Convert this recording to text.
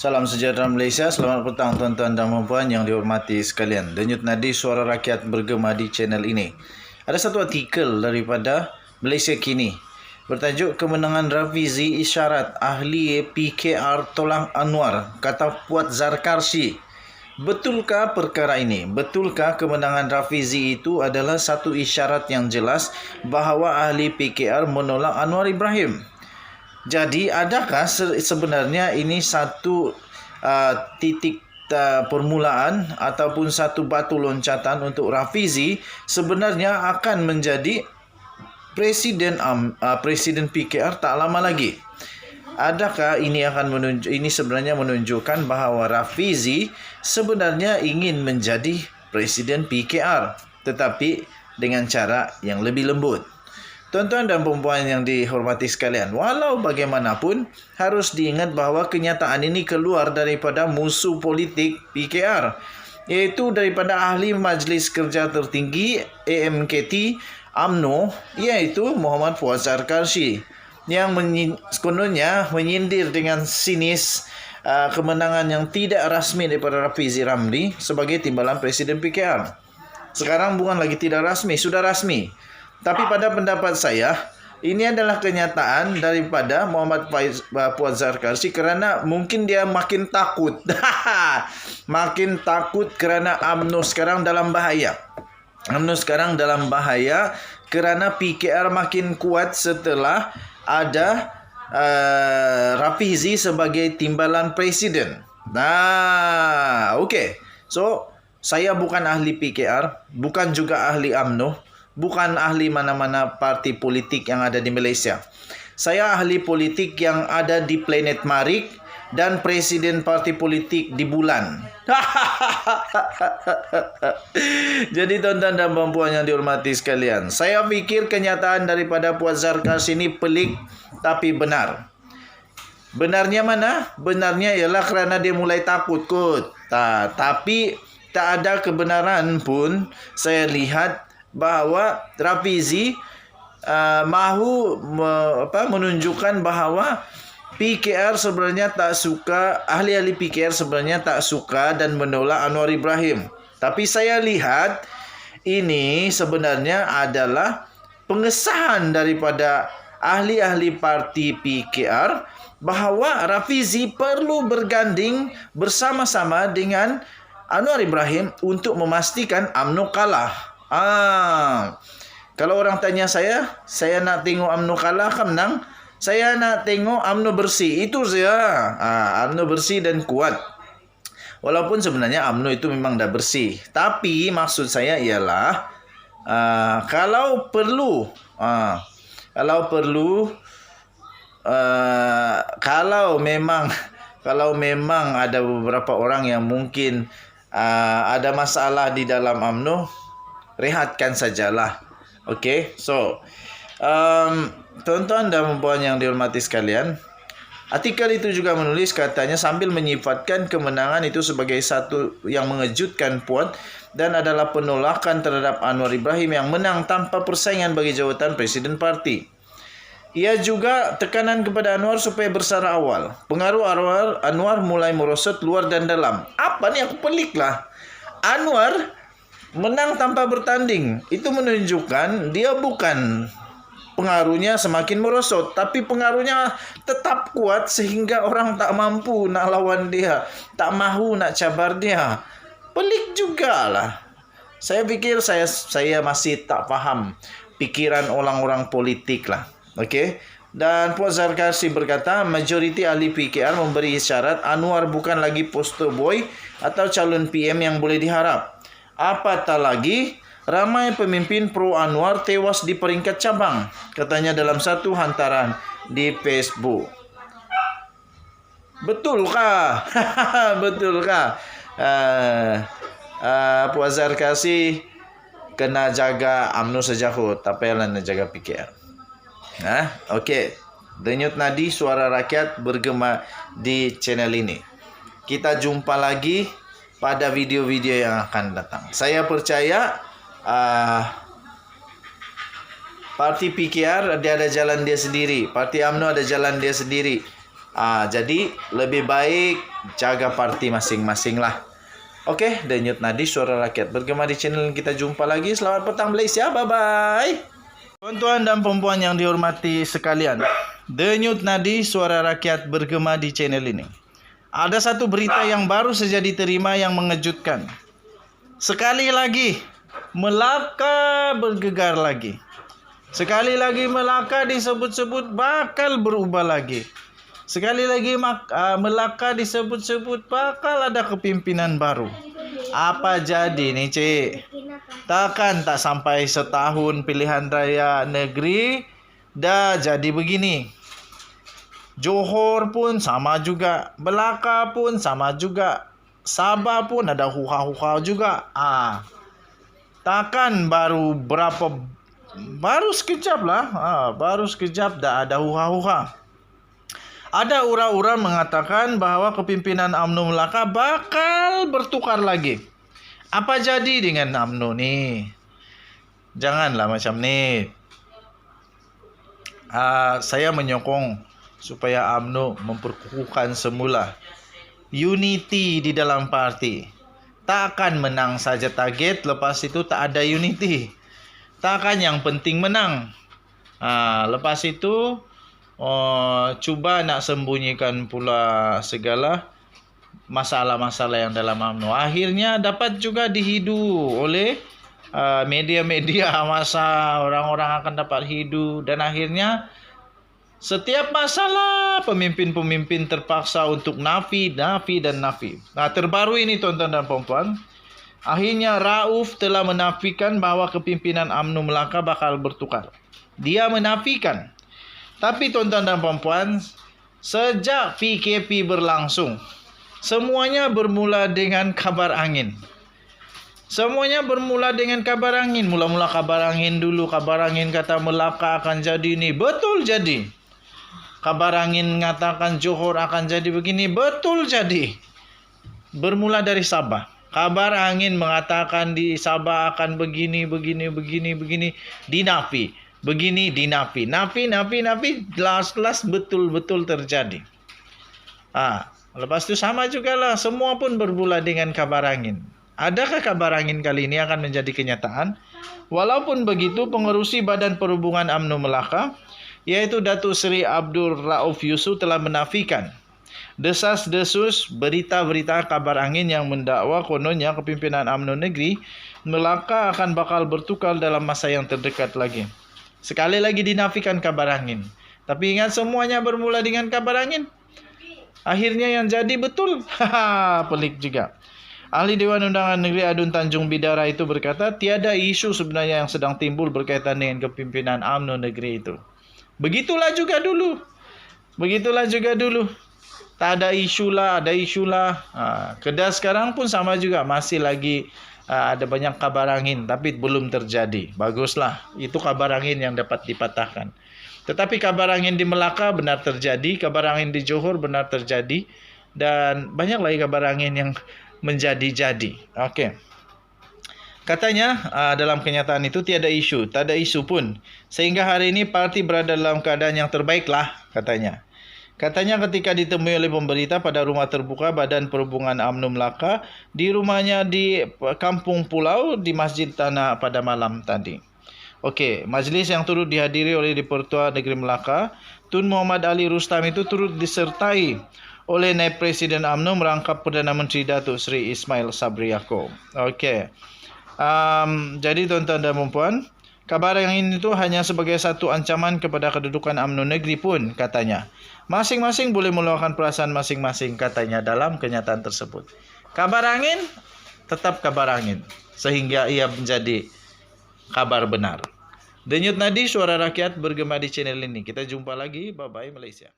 Salam sejahtera Malaysia, selamat petang tuan-tuan dan puan-puan yang dihormati sekalian. Denyut nadi suara rakyat bergema di channel ini. Ada satu artikel daripada Malaysia Kini bertajuk Kemenangan Rafizi Isyarat Ahli PKR Tolak Anwar, kata Puat Zarkarshi. Betulkah perkara ini? Betulkah kemenangan Rafizi itu adalah satu isyarat yang jelas bahawa ahli PKR menolak Anwar Ibrahim? Jadi adakah sebenarnya ini satu titik permulaan ataupun satu batu loncatan untuk Rafizi sebenarnya akan menjadi presiden PKR tak lama lagi? Adakah ini sebenarnya menunjukkan bahawa Rafizi sebenarnya ingin menjadi presiden PKR tetapi dengan cara yang lebih lembut? Tuan-tuan dan puan-puan yang dihormati sekalian, walau bagaimanapun harus diingat bahawa kenyataan ini keluar daripada musuh politik PKR, iaitu daripada ahli Majlis Kerja Tertinggi AMKT UMNO, iaitu Muhammad Puat Zarkarshi, yang sekononnya menyindir dengan sinis kemenangan yang tidak rasmi daripada Rafizi Ramli sebagai timbalan Presiden PKR. Sekarang bukan lagi tidak rasmi, sudah rasmi. Tapi pada pendapat saya, ini adalah kenyataan daripada Muhammad Puat Zarkarshi kerana mungkin dia makin takut. Makin takut kerana UMNO sekarang dalam bahaya. UMNO sekarang dalam bahaya kerana PKR makin kuat setelah ada Rafizi sebagai timbalan presiden. Okey. So, saya bukan ahli PKR, bukan juga ahli UMNO, bukan ahli mana-mana parti politik yang ada di Malaysia. Saya ahli politik yang ada di planet Marik dan presiden parti politik di bulan. Jadi tuan-tuan dan puan-puan yang dihormati sekalian, saya fikir kenyataan daripada Puat Zarkarshi ini pelik tapi benar. Benarnya mana? Benarnya ialah kerana dia mulai takut kot. Tapi tak ada kebenaran pun saya lihat bahawa Rafizi mahu menunjukkan bahawa PKR sebenarnya tak suka, ahli-ahli PKR sebenarnya tak suka dan menolak Anwar Ibrahim. Tapi saya lihat ini sebenarnya adalah pengesahan daripada ahli-ahli parti PKR bahawa Rafizi perlu berganding bersama-sama dengan Anwar Ibrahim untuk memastikan UMNO kalah. Kalau orang tanya saya nak tengok UMNO kalah ke menang? Saya nak tengok UMNO bersih. Itu saja. UMNO bersih dan kuat. Walaupun sebenarnya UMNO itu memang dah bersih. Tapi maksud saya ialah kalau perlu kalau memang ada beberapa orang yang mungkin ada masalah di dalam UMNO, rehatkan sajalah. Okey. So, tuan-tuan dan puan yang dihormati sekalian, artikel itu juga menulis katanya sambil menyifatkan kemenangan itu sebagai satu yang mengejutkan Puat dan adalah penolakan terhadap Anwar Ibrahim yang menang tanpa persaingan bagi jawatan Presiden Parti. Ia juga tekanan kepada Anwar supaya bersara awal. Pengaruh Anwar mulai merosot luar dan dalam. Apa ni, aku pelik lah. Anwar menang tanpa bertanding. Itu menunjukkan dia bukan pengaruhnya semakin merosot, tapi pengaruhnya tetap kuat sehingga orang tak mampu nak lawan dia, tak mahu nak cabar dia. Pelik jugalah. Saya fikir saya masih tak faham pikiran orang-orang politik lah. Okey. Dan Puat Zarkarshi berkata, majoriti ahli PKR memberi isyarat Anwar bukan lagi poster boy atau calon PM yang boleh diharap. Apatah lagi, ramai pemimpin pro Anwar tewas di peringkat cabang, katanya dalam satu hantaran di Facebook. Betulkah? Betulkah? Puat Zarkarshi kena jaga UMNO sejauh, tak payahlah nak jaga PKR. Okey. Denyut nadi suara rakyat bergema di channel ini. Kita jumpa lagi pada video-video yang akan datang. Saya percaya parti PKR dia ada jalan dia sendiri, parti UMNO ada jalan dia sendiri. Jadi lebih baik jaga parti masing-masing lah. Oke, Denyut Nadi Suara Rakyat bergema di channel kita. Jumpa lagi. Selamat petang Malaysia. Bye-bye. Tuan-tuan dan perempuan yang dihormati sekalian, Denyut Nadi Suara Rakyat bergema di channel ini. Ada satu berita yang baru saja diterima yang mengejutkan. Sekali lagi, Melaka bergegar lagi. Sekali lagi Melaka disebut-sebut bakal berubah lagi. Sekali lagi Melaka disebut-sebut bakal ada kepimpinan baru. Apa jadi nih, Cik? Takkan tak sampai setahun pilihan raya negeri dah jadi begini. Johor pun sama juga, Melaka pun sama juga, Sabah pun ada huha-huha juga. Takkan baru sekejap lah. Baru sekejap dah ada huha-huha. Ada ura-ura mengatakan bahawa kepimpinan UMNO Melaka bakal bertukar lagi. Apa jadi dengan UMNO ni? Janganlah macam ni. Saya menyokong supaya UMNO memperkukuhkan semula unity di dalam parti. Tak akan menang saja target, lepas itu tak ada unity. Takkan yang penting menang. Lepas itu cuba nak sembunyikan pula segala masalah-masalah yang dalam UMNO. Akhirnya dapat juga dihidu oleh media-media masa. Orang-orang akan dapat hidu. Dan akhirnya setiap masalah pemimpin-pemimpin terpaksa untuk nafi. Terbaru ini tuan-tuan dan puan-puan, akhirnya Rauf telah menafikan bahawa kepimpinan UMNO Melaka bakal bertukar. Dia menafikan. Tapi tuan-tuan dan puan-puan, sejak PKP berlangsung, semuanya bermula dengan kabar angin. Mula-mula kabar angin dulu. Kabar angin kata Melaka akan jadi ni. Betul jadi. Kabar angin mengatakan Johor akan jadi begini. Betul jadi. Bermula dari Sabah. Kabar angin mengatakan di Sabah akan begini. Dinafi. Begini dinafi. Nafi. Last betul-betul terjadi. Lepas itu sama jugalah. Semua pun bermula dengan kabar angin. Adakah kabar angin kali ini akan menjadi kenyataan? Walaupun begitu, pengerusi Badan Perhubungan UMNO Melaka, yaitu Datuk Seri Abdul Rauf Yusuf, telah menafikan desas-desus berita-berita kabar angin yang mendakwa kononnya kepimpinan UMNO negeri Melaka akan bakal bertukar dalam masa yang terdekat lagi. Sekali lagi dinafikan kabar angin. Tapi ingat, semuanya bermula dengan kabar angin. Akhirnya yang jadi betul. Pelik juga. Ahli Dewan Undangan Negeri Adun Tanjung Bidara itu berkata, tiada isu sebenarnya yang sedang timbul berkaitan dengan kepimpinan UMNO negeri itu. Begitulah juga dulu. Tak ada isu lah, ada isu lah. Kedah sekarang pun sama juga. Masih lagi ada banyak kabar angin, tapi belum terjadi. Baguslah. Itu kabar angin yang dapat dipatahkan. Tetapi kabar angin di Melaka benar terjadi. Kabar angin di Johor benar terjadi. Dan banyak lagi kabar angin yang menjadi-jadi. Okey. Katanya dalam kenyataan itu tiada isu. Tak ada isu pun. Sehingga hari ini parti berada dalam keadaan yang terbaiklah, katanya. Katanya ketika ditemui oleh pemberita pada rumah terbuka Badan Perhubungan UMNO Melaka di rumahnya di Kampung Pulau di Masjid Tanah pada malam tadi. Okey, majlis yang turut dihadiri oleh Dipertua Negeri Melaka, Tun Muhammad Ali Rustam itu turut disertai oleh Naib Presiden UMNO merangkap Perdana Menteri Datuk Seri Ismail Sabri Yaakob. Okey. Jadi tuan-tuan dan puan-puan, kabar yang ini itu hanya sebagai satu ancaman kepada kedudukan UMNO negeri pun, katanya. Masing-masing boleh meluahkan perasaan masing-masing, katanya dalam kenyataan tersebut. Kabar angin, tetap kabar angin. Sehingga ia menjadi kabar benar. Denyut Nadi Suara Rakyat bergema di channel ini. Kita jumpa lagi. Bye-bye Malaysia.